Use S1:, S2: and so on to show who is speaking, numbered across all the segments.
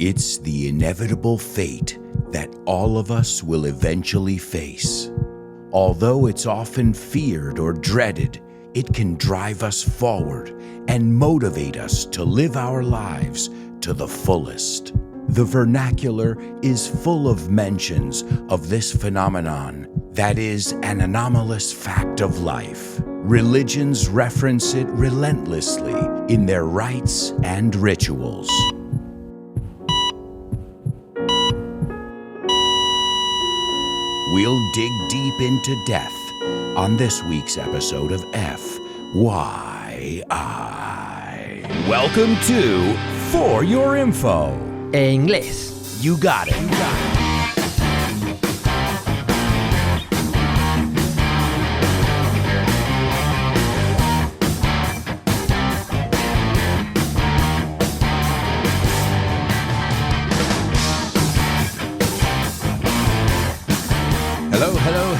S1: It's the inevitable fate that all of us will eventually face. Although it's often feared or dreaded, it can drive us forward and motivate us to live our lives to the fullest. The vernacular is full of mentions of this phenomenon that is an anomalous fact of life. Religions reference it relentlessly in their rites and rituals. We'll dig deep into death on this week's episode of FYI. Welcome to For Your Info.
S2: En inglés.
S1: You got it.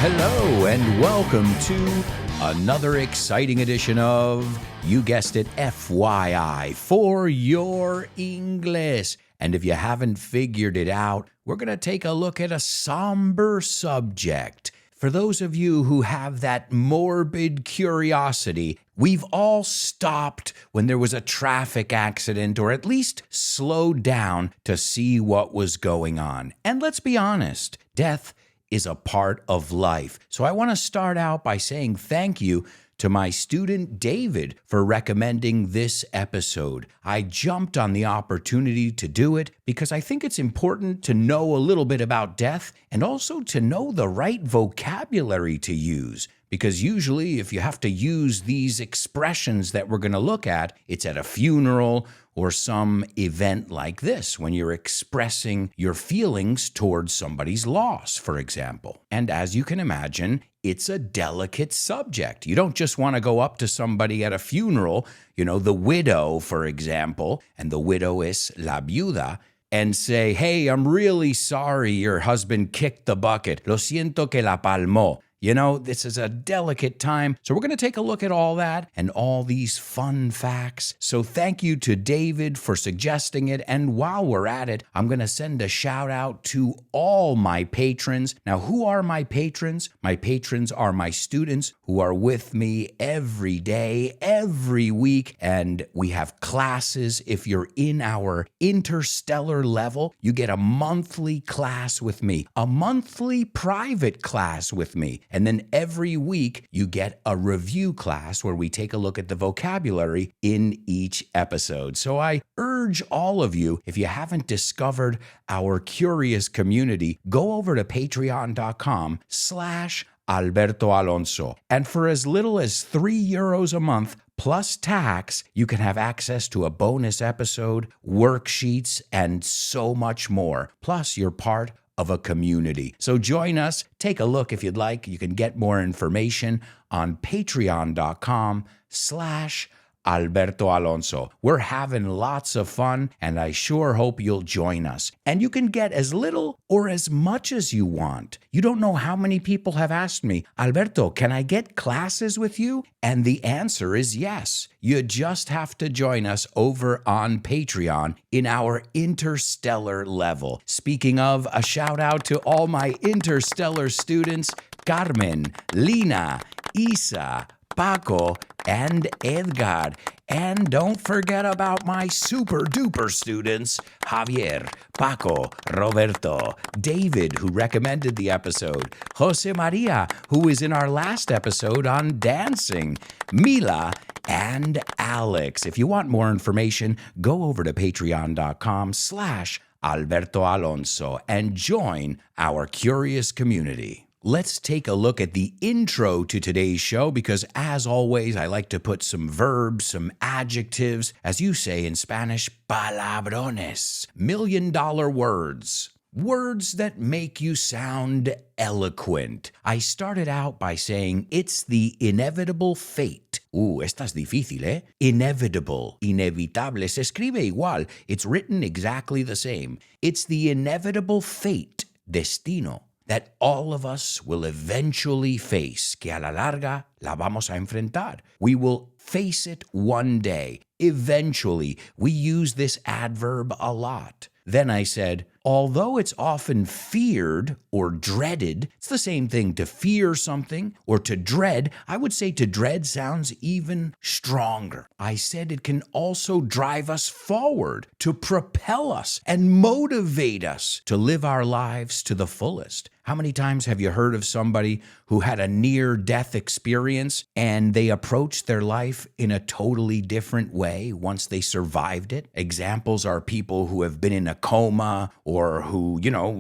S1: Hello, and welcome to another exciting edition of, you guessed it, FYI, For Your English. And if you haven't figured it out, we're going to take a look at a somber subject. For those of you who have that morbid curiosity, we've all stopped when there was a traffic accident or at least slowed down to see what was going on. And let's be honest, death is a part of life. So I want to start out by saying thank you to my student David for recommending this episode. I jumped on the opportunity to do it because I think it's important to know a little bit about death and also to know the right vocabulary to use. Because usually if you have to use these expressions that we're going to look at, it's at a funeral or some event like this when you're expressing your feelings towards somebody's loss, for example. And as you can imagine, it's a delicate subject. You don't just want to go up to somebody at a funeral, the widow, for example, and the widow is la viuda, and say, hey, I'm really sorry your husband kicked the bucket. Lo siento que la palmó. This is a delicate time. So we're going to take a look at all that and all these fun facts. So thank you to David for suggesting it. And while we're at it, I'm going to send a shout out to all my patrons. Now, who are my patrons? My patrons are my students who are with me every day, every week. And we have classes. If you're in our interstellar level, you get a monthly class with me, a monthly private class with me. And then every week, you get a review class where we take a look at the vocabulary in each episode. So I urge all of you, if you haven't discovered our curious community, go over to patreon.com/Alberto Alonso. And for as little as €3 a month, plus tax, you can have access to a bonus episode, worksheets, and so much more. Plus, you're part of a community. So join us. Take a look if you'd like. You can get more information on patreon.com/Alberto Alonso. We're having lots of fun, and I sure hope you'll join us. And you can get as little or as much as you want. You don't know how many people have asked me, Alberto, can I get classes with you? And the answer is yes. You just have to join us over on Patreon in our interstellar level. Speaking of, a shout out to all my interstellar students, Carmen, Lina, Isa, Paco, and Edgar. And don't forget about my super duper students, Javier, Paco, Roberto, David, who recommended the episode, Jose Maria, who was in our last episode on dancing, Mila, and Alex. If you want more information, go over to patreon.com/Alberto Alonso and join our curious community. Let's take a look at the intro to today's show because, as always, I like to put some verbs, some adjectives, as you say in Spanish, palabrones, million-dollar words. Words that make you sound eloquent. I started out by saying it's the inevitable fate. Esta es difícil, ¿eh? Inevitable, inevitable, se escribe igual. It's written exactly the same. It's the inevitable fate, destino, that all of us will eventually face, que a la larga la vamos a enfrentar. We will face it one day. eventually. We use this adverb a lot. Then I said, although it's often feared or dreaded, it's the same thing to fear something or to dread. I would say to dread sounds even stronger. I said it can also drive us forward, to propel us and motivate us to live our lives to the fullest. How many times have you heard of somebody who had a near-death experience and they approached their life in a totally different way once they survived it? Examples are people who have been in a coma or who,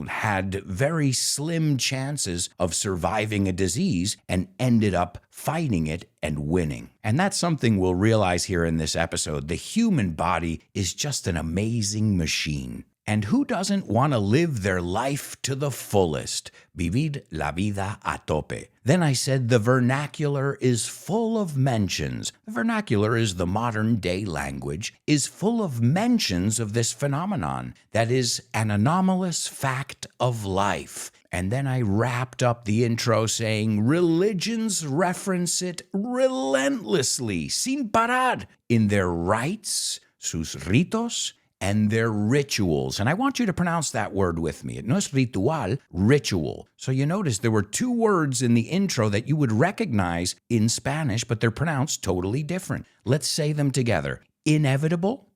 S1: had very slim chances of surviving a disease and ended up fighting it and winning. And that's something we'll realize here in this episode. The human body is just an amazing machine. And who doesn't want to live their life to the fullest? Vivir la vida a tope. Then I said the vernacular is full of mentions. The vernacular is the modern day language, is full of mentions of this phenomenon that is an anomalous fact of life. And then I wrapped up the intro saying religions reference it relentlessly, sin parar, in their rites, sus ritos, and their rituals. And I want you to pronounce that word with me. No es ritual, ritual. So you notice there were two words in the intro that you would recognize in Spanish, but they're pronounced totally different. Let's say them together. Inevitable,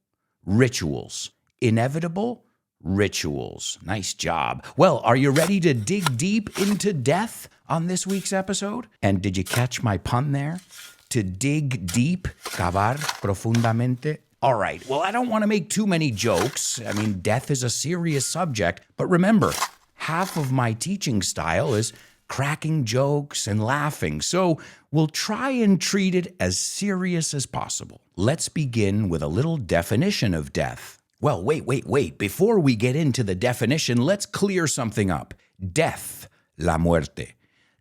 S1: rituals. Inevitable, rituals. Nice job. Well, are you ready to dig deep into death on this week's episode? And did you catch my pun there? To dig deep, cavar profundamente. All right, well, I don't want to make too many jokes. I mean, death is a serious subject. But remember, half of my teaching style is cracking jokes and laughing. So we'll try and treat it as serious as possible. Let's begin with a little definition of death. Well, wait. Before we get into the definition, let's clear something up. Death, la muerte.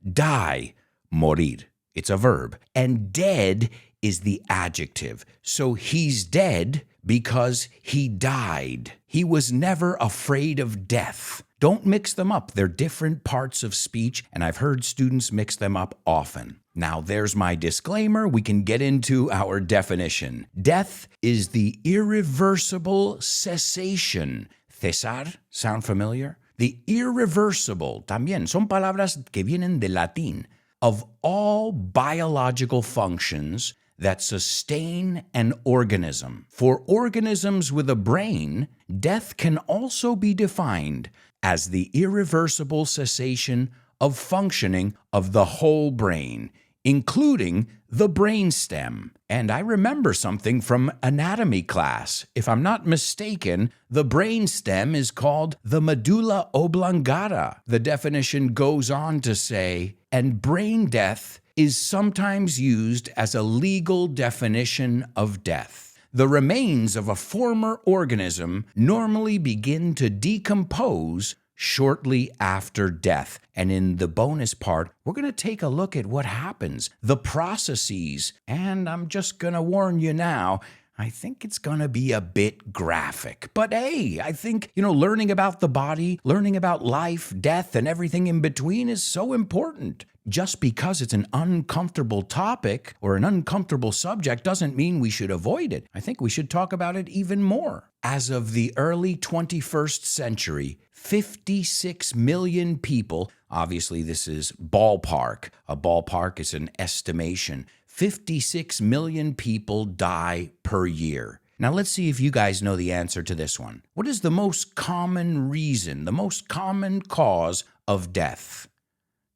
S1: Die, morir. It's a verb. And dead is the adjective. So he's dead because he died. He was never afraid of death. Don't mix them up. They're different parts of speech, and I've heard students mix them up often. Now, there's my disclaimer. We can get into our definition. Death is the irreversible cessation. Cesar, sound familiar? The irreversible, también, son palabras que vienen del latín, of all biological functions that sustain an organism. For organisms with a brain, death can also be defined as the irreversible cessation of functioning of the whole brain, including the brainstem. And I remember something from anatomy class. If I'm not mistaken, the brainstem is called the medulla oblongata. The definition goes on to say, and brain death is sometimes used as a legal definition of death. The remains of a former organism normally begin to decompose shortly after death. And in the bonus part, we're going to take a look at what happens, the processes, and I'm just going to warn you now, I think it's going to be a bit graphic. But hey, I think, learning about the body, learning about life, death, and everything in between is so important. Just because it's an uncomfortable topic or an uncomfortable subject doesn't mean we should avoid it. I think we should talk about it even more. As of the early 21st century, 56 million people, obviously this is ballpark. A ballpark is an estimation. 56 million people die per year. Now let's see if you guys know the answer to this one. What is the most common reason, the most common cause of death?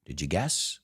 S1: Did you guess?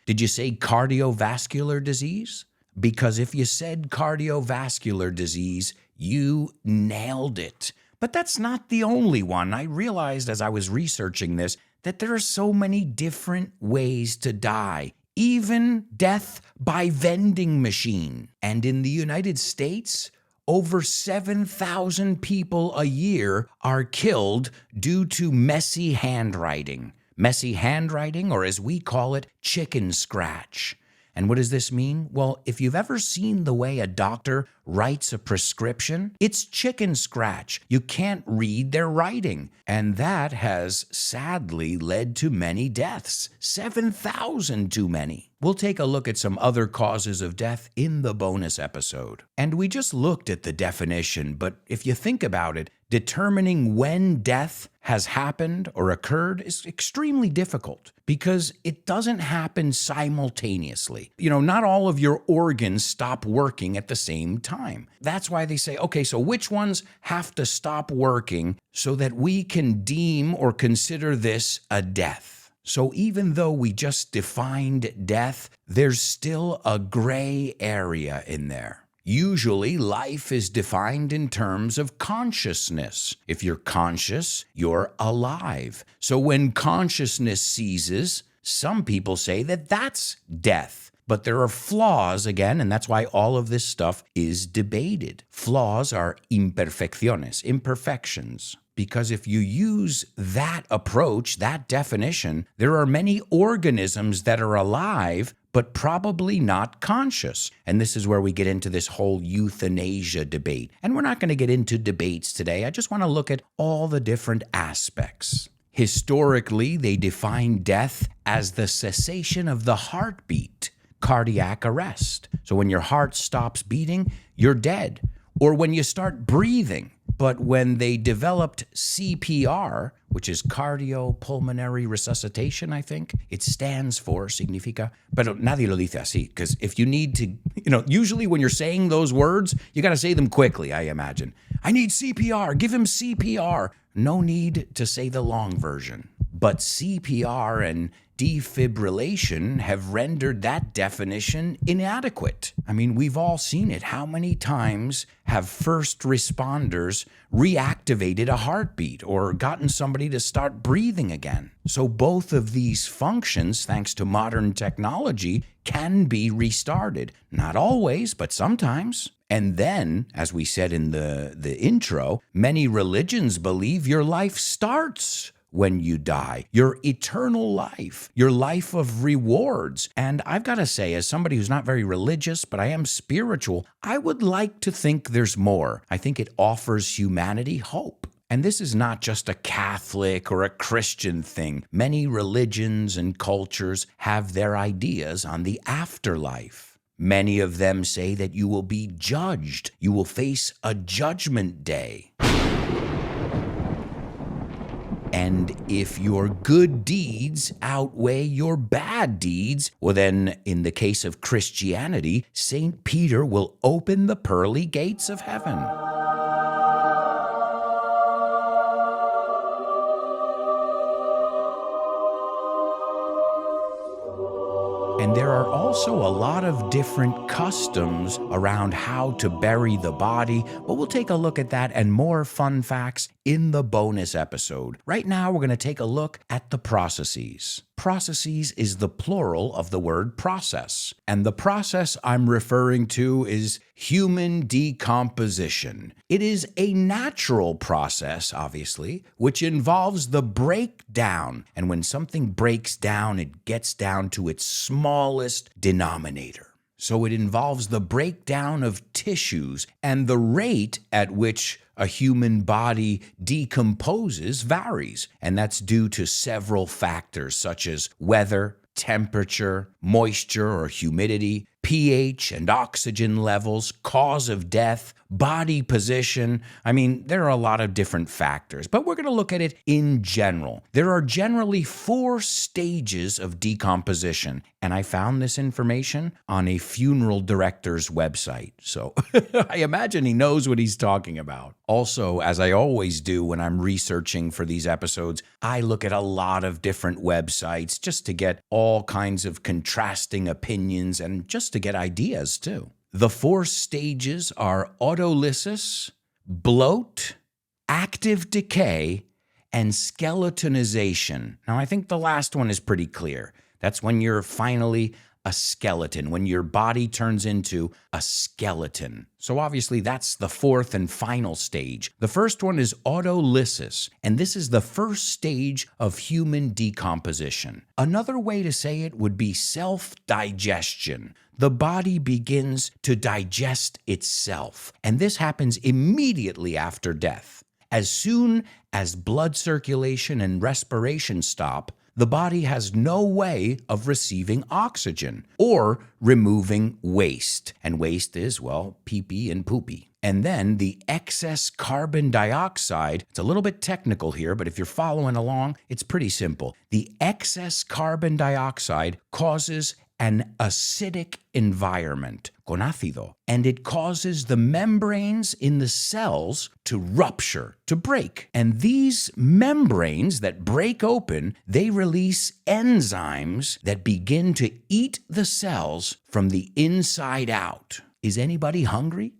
S1: Did you say cardiovascular disease? Because if you said cardiovascular disease, you nailed it. But that's not the only one. I realized as I was researching this that there are so many different ways to die. Even death by vending machine. And in the United States, over 7,000 people a year are killed due to messy handwriting. Messy handwriting, or as we call it, chicken scratch. And what does this mean? Well, if you've ever seen the way a doctor writes a prescription, it's chicken scratch. You can't read their writing. And that has sadly led to many deaths, 7,000 too many. We'll take a look at some other causes of death in the bonus episode. And we just looked at the definition, but if you think about it, determining when death has happened or occurred is extremely difficult because it doesn't happen simultaneously. Not all of your organs stop working at the same time. That's why they say, okay, so which ones have to stop working so that we can deem or consider this a death? So even though we just defined death, there's still a gray area in there. Usually, life is defined in terms of consciousness. If you're conscious, you're alive. So when consciousness ceases, some people say that that's death. But there are flaws again, and that's why all of this stuff is debated. Flaws are imperfecciones, imperfections. Because if you use that approach, that definition, there are many organisms that are alive, but probably not conscious. And this is where we get into this whole euthanasia debate. And we're not going to get into debates today. I just want to look at all the different aspects. Historically, they define death as the cessation of the heartbeat, cardiac arrest. So when your heart stops beating, you're dead. Or when you start breathing. But when they developed CPR, which is cardiopulmonary resuscitation, I think, it stands for, significa, pero nadie lo dice así, because if you need to, usually when you're saying those words, you got to say them quickly, I imagine. I need CPR, give him CPR. No need to say the long version. But CPR and defibrillation have rendered that definition inadequate. I mean, we've all seen it. How many times have first responders reactivated a heartbeat or gotten somebody to start breathing again? So both of these functions, thanks to modern technology, can be restarted. Not always, but sometimes. And then, as we said in the intro, many religions believe your life starts when you die, your eternal life, your life of rewards. And I've got to say, as somebody who's not very religious, but I am spiritual, I would like to think there's more. I think it offers humanity hope. And this is not just a Catholic or a Christian thing. Many religions and cultures have their ideas on the afterlife. Many of them say that you will be judged. You will face a judgment day. And if your good deeds outweigh your bad deeds, well then, in the case of Christianity, St. Peter will open the pearly gates of heaven. And there are also a lot of different customs around how to bury the body, but we'll take a look at that and more fun facts in the bonus episode. Right now, we're going to take a look at the processes. Processes is the plural of the word process. And the process I'm referring to is human decomposition. It is a natural process, obviously, which involves the breakdown. And when something breaks down, it gets down to its smallest denominator. So it involves the breakdown of tissues, and the rate at which a human body decomposes varies, and that's due to several factors such as weather, temperature, moisture or humidity, pH and oxygen levels, cause of death, body position. I mean, there are a lot of different factors, but we're going to look at it in general. There are generally 4 stages of decomposition, and I found this information on a funeral director's website. So I imagine he knows what he's talking about. Also, as I always do when I'm researching for these episodes, I look at a lot of different websites just to get all kinds of contrasting opinions and just to get ideas too. The 4 stages are autolysis, bloat, active decay, and skeletonization. Now, I think the last one is pretty clear. That's when you're finally a skeleton, when your body turns into a skeleton. So obviously that's the fourth and final stage. The first one is autolysis, and this is the first stage of human decomposition. Another way to say it would be self-digestion. The body begins to digest itself, and this happens immediately after death. As soon as blood circulation and respiration stop, the body has no way of receiving oxygen or removing waste. And waste is, well, pee-pee and poopy. And then the excess carbon dioxide, it's a little bit technical here, but if you're following along, it's pretty simple. The excess carbon dioxide causes an acidic environment, con ácido, and it causes the membranes in the cells to rupture, to break. And these membranes that break open, they release enzymes that begin to eat the cells from the inside out. Is anybody hungry?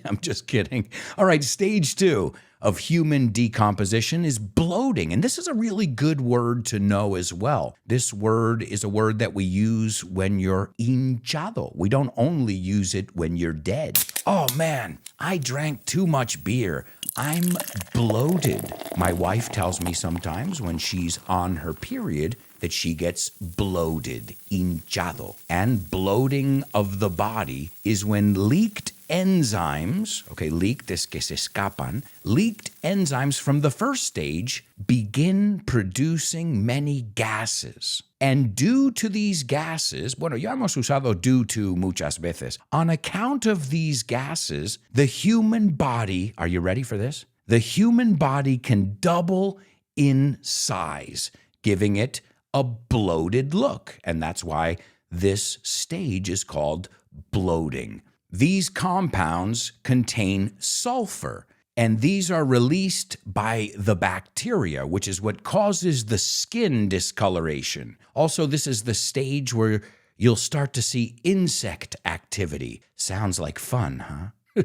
S1: I'm just kidding. All right, stage 2 of human decomposition is bloating. And this is a really good word to know as well. This word is a word that we use when you're hinchado. We don't only use it when you're dead. Oh man, I drank too much beer. I'm bloated. My wife tells me sometimes when she's on her period that she gets bloated, hinchado. And bloating of the body is when leaked enzymes, leaked es que se escapan, leaked enzymes from the first stage begin producing many gases. And due to these gases, ya hemos usado due to muchas veces, on account of these gases, the human body, are you ready for this? The human body can double in size, giving it a bloated look. And that's why this stage is called bloating. These compounds contain sulfur, and these are released by the bacteria, which is what causes the skin discoloration. Also, this is the stage where you'll start to see insect activity. Sounds like fun, huh?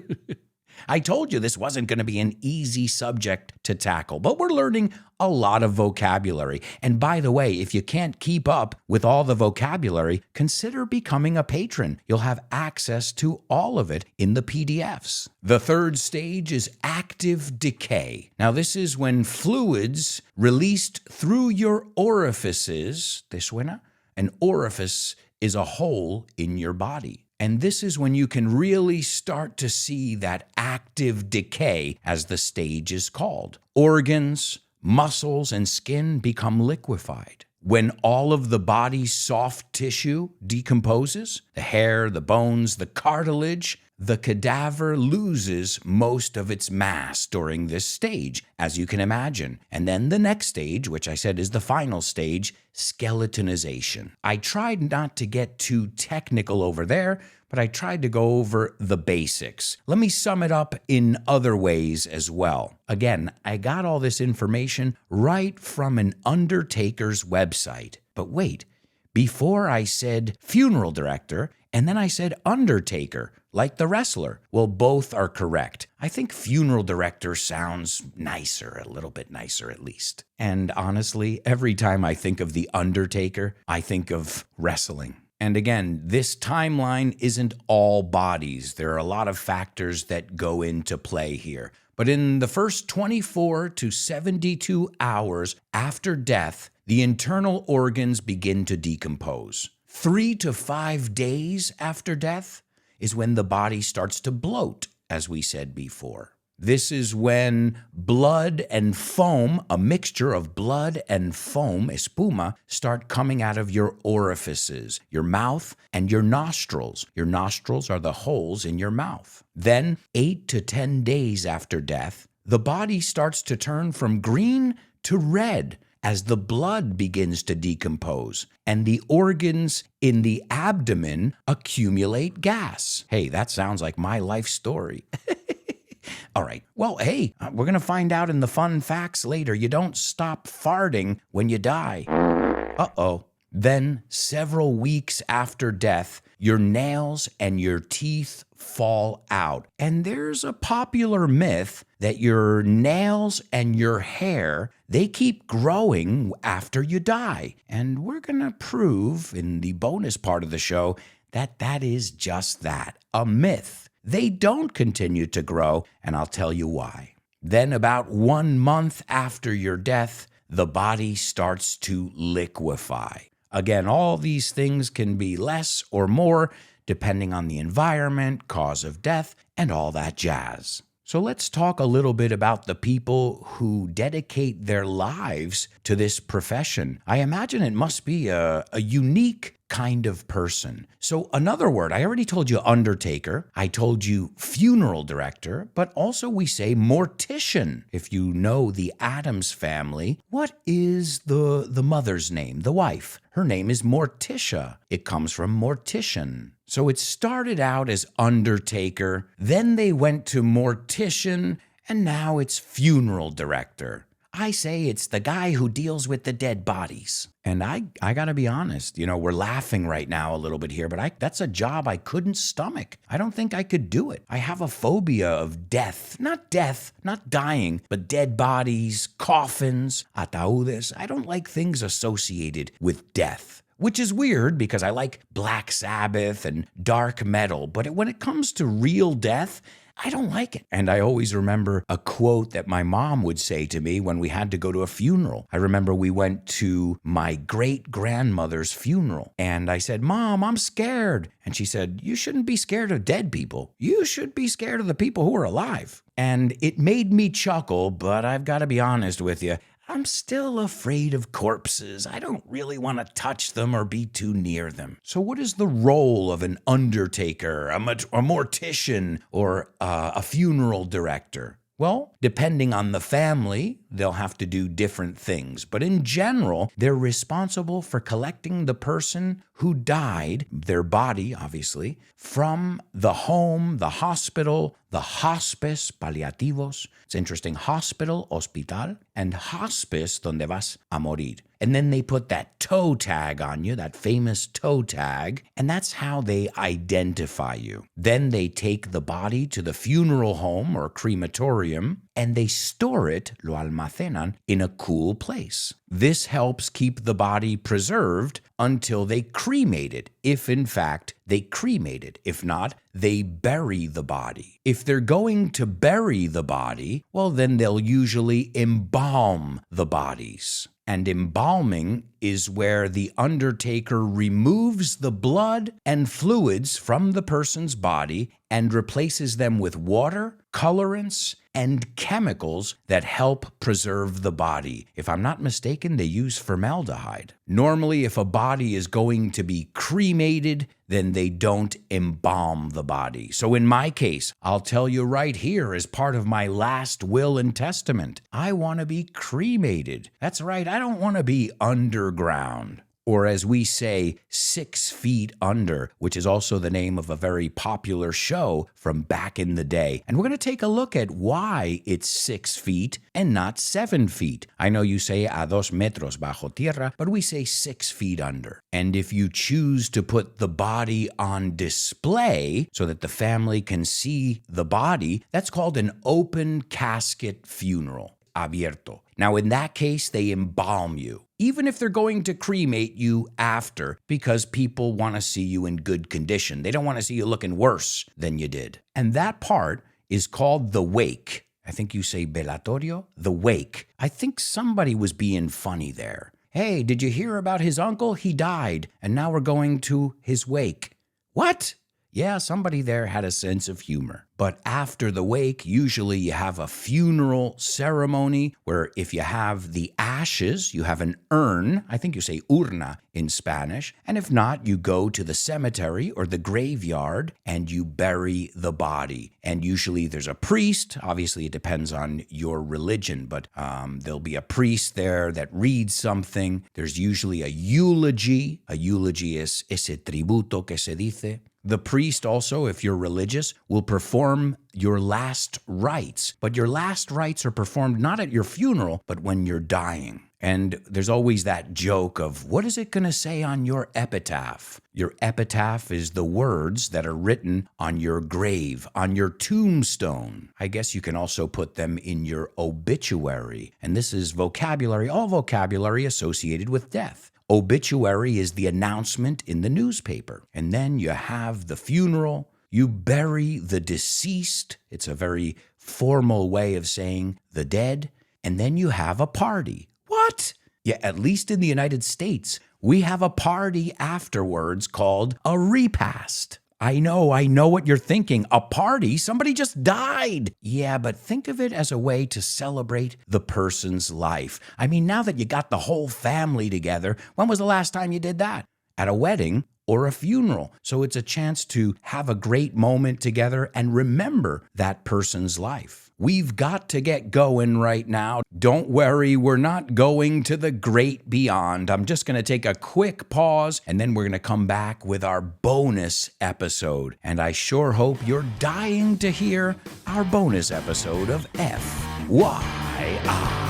S1: I told you this wasn't going to be an easy subject to tackle, but we're learning a lot of vocabulary. And by the way, if you can't keep up with all the vocabulary, consider becoming a patron. You'll have access to all of it in the PDFs. The third stage is active decay. Now, this is when fluids released through your orifices, ¿te suena? An orifice is a hole in your body. And this is when you can really start to see that active decay, as the stage is called. Organs, muscles, and skin become liquefied. When all of the body's soft tissue decomposes, the hair, the bones, the cartilage, the cadaver loses most of its mass during this stage, as you can imagine. And then the next stage, which I said is the final stage, skeletonization. I tried not to get too technical over there, but I tried to go over the basics. Let me sum it up in other ways as well. Again, I got all this information right from an undertaker's website. But wait, before I said funeral director, and then I said undertaker, like the wrestler. Well, both are correct. I think funeral director sounds nicer, a little bit nicer at least. And honestly, every time I think of the undertaker, I think of wrestling. And again, this timeline isn't all bodies. There are a lot of factors that go into play here. But in the first 24 to 72 hours after death, the internal organs begin to decompose. 3 to 5 days after death is when the body starts to bloat, as we said before. This is when blood and foam, a mixture of blood and foam, espuma, start coming out of your orifices, your mouth and your nostrils. Your nostrils are the holes in your mouth. Then, 8 to 10 days after death, the body starts to turn from green to red as the blood begins to decompose and the organs in the abdomen accumulate gas. Hey, that sounds like my life story. All right. Well, hey, we're going to find out in the fun facts later. You don't stop farting when you die. Uh-oh. Then, several weeks after death, your nails and your teeth fall out. And there's a popular myth that your nails and your hair, they keep growing after you die. And we're going to prove in the bonus part of the show that that is just that, a myth. They don't continue to grow, and I'll tell you why. Then about 1 month after your death, the body starts to liquefy. Again, all these things can be less or more depending on the environment, cause of death, and all that jazz. So let's talk a little bit about the people who dedicate their lives to this profession. I imagine it must be a unique kind of person. So another word, I already told you undertaker, I told you funeral director, but also we say mortician. If you know the Addams family, what is the mother's name, the wife? Her name is Morticia. It comes from mortician. So it started out as undertaker, then they went to mortician, and now it's funeral director. I say it's the guy who deals with the dead bodies. And I got to be honest, we're laughing right now a little bit here, but that's a job I couldn't stomach. I don't think I could do it. I have a phobia of death, not dying, but dead bodies, coffins, ataúdes. I don't like things associated with death. Which is weird because I like Black Sabbath and dark metal, but when it comes to real death, I don't like it. And I always remember a quote that my mom would say to me when we had to go to a funeral. I remember we went to my great-grandmother's funeral, and I said, "Mom, I'm scared." And she said, "You shouldn't be scared of dead people. You should be scared of the people who are alive." And it made me chuckle, but I've got to be honest with you. I'm still afraid of corpses. I don't really want to touch them or be too near them. So what is the role of an undertaker, a mortician, or a funeral director? Well, depending on the family, they'll have to do different things. But in general, they're responsible for collecting the person who died, their body, obviously, from the home, the hospital, the hospice, paliativos. It's interesting, hospital, hospital, and hospice, donde vas a morir. And then they put that toe tag on you, that famous toe tag, and that's how they identify you. Then they take the body to the funeral home or crematorium, and they store it, lo almacenan, in a cool place. This helps keep the body preserved until they cremate it, if in fact they cremate it. If not, they bury the body. If they're going to bury the body, well, then they'll usually embalm the bodies. And embalming is where the undertaker removes the blood and fluids from the person's body and replaces them with water, colorants, and chemicals that help preserve the body. If I'm not mistaken, they use formaldehyde. Normally, if a body is going to be cremated, then they don't embalm the body. So in my case, I'll tell you right here as part of my last will and testament, I want to be cremated. That's right, I don't want to be underground. Or as we say, 6 feet under, which is also the name of a very popular show from back in the day. And we're going to take a look at why it's 6 feet and not 7 feet. I know you say a 2 metros bajo tierra, but we say 6 feet under. And if you choose to put the body on display so that the family can see the body, that's called an open casket funeral, abierto. Now, in that case, they embalm you, even if they're going to cremate you after, because people want to see you in good condition. They don't want to see you looking worse than you did. And that part is called the wake. I think you say velatorio, the wake. I think somebody was being funny there. Hey, did you hear about his uncle? He died, and now we're going to his wake. What? Yeah, somebody there had a sense of humor. But after the wake, usually you have a funeral ceremony where if you have the ashes, you have an urn. I think you say urna in Spanish. And if not, you go to the cemetery or the graveyard and you bury the body. And usually there's a priest. Obviously, it depends on your religion, but there'll be a priest there that reads something. There's usually a eulogy. A eulogy is ese tributo que se dice. The priest also, if you're religious, will perform perform your last rites. But your last rites are performed not at your funeral, but when you're dying. And there's always that joke of, what is it going to say on your epitaph? Your epitaph is the words that are written on your grave, on your tombstone. I guess you can also put them in your obituary. And this is vocabulary, all vocabulary associated with death. Obituary is the announcement in the newspaper. And then you have the funeral. You bury the deceased. It's a very formal way of saying the dead. And then you have a party. What? Yeah, at least in the United States, we have a party afterwards called a repast. I know what you're thinking. A party? Somebody just died. Yeah, but think of it as a way to celebrate the person's life. I mean, now that you got the whole family together, when was the last time you did that? At a wedding or a funeral. So it's a chance to have a great moment together and remember that person's life. We've got to get going right now. Don't worry, we're not going to the great beyond. I'm just going to take a quick pause, and then we're going to come back with our bonus episode. And I sure hope you're dying to hear our bonus episode of FYI.